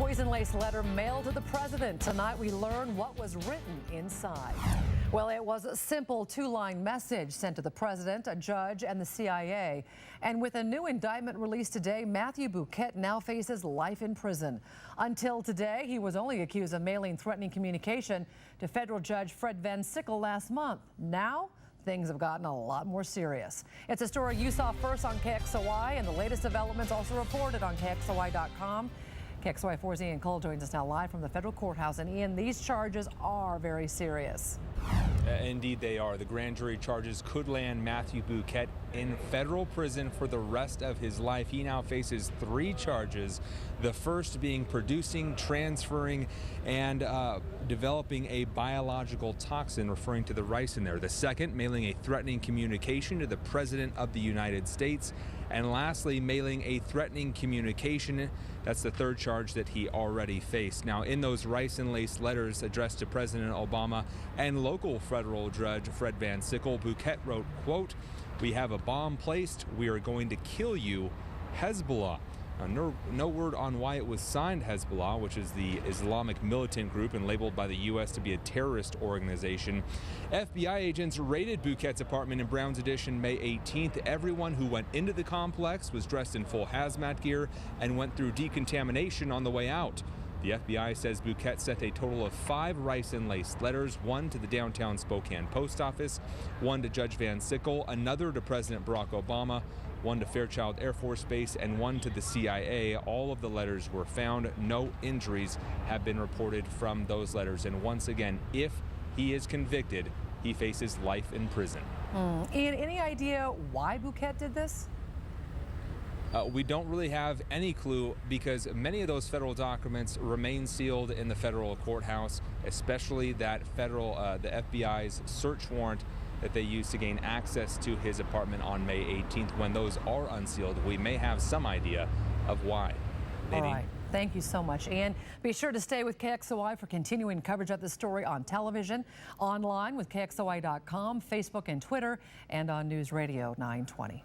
poison-laced letter mailed to the president. Tonight we learn what was written inside. Well, it was a simple two-line message sent to the president, a judge, and the CIA. And with a new indictment released today, Matthew Buquet now faces life in prison. Until today, he was only accused of mailing threatening communication to federal judge Fred Van Sickle last month. Now, things have gotten a lot more serious. It's a story you saw first on KXOI, and the latest developments also reported on KXOI.com. KXOI4's Ian Cull joins us now live from the federal courthouse. And Ian, these charges are very serious. Indeed they are. The grand jury charges could land Matthew Buquet in federal prison for the rest of his life. He now faces 3 charges, the first being producing, transferring, and developing a biological toxin, referring to the ricin there. The second, mailing a threatening communication to the President of the United States. And lastly, mailing a threatening communication. That's the third charge that he already faced. Now, in those ricin-laced letters addressed to President Obama and local federal judge Fred Van Sickle, Buquet wrote, quote, "We have a bomb placed. We are going to kill you, Hezbollah." No word on why it was signed Hezbollah, which is the Islamic militant group and labeled by the U.S. to be a terrorist organization. FBI agents raided Buquet's apartment in Browns Addition May 18th. Everyone who went into the complex was dressed in full hazmat gear and went through decontamination on the way out. The FBI says Buquet sent a total of 5 ricin-laced letters, one to the downtown Spokane post office, one to Judge Van Sickle, another to President Barack Obama, one to Fairchild Air Force Base, and one to the CIA. All of the letters were found. No injuries have been reported from those letters. And once again, if he is convicted, he faces life in prison. Ian, any idea why Buquet did this? We don't really have any clue because many of those federal documents remain sealed in the federal courthouse, especially that the FBI's search warrant that they used to gain access to his apartment on May 18th. When those are unsealed, we may have some idea of why. All right. Thank you so much, Ian. Be sure to stay with KXOI for continuing coverage of this story on television, online with KXOI.com, Facebook and Twitter, and on News Radio 920.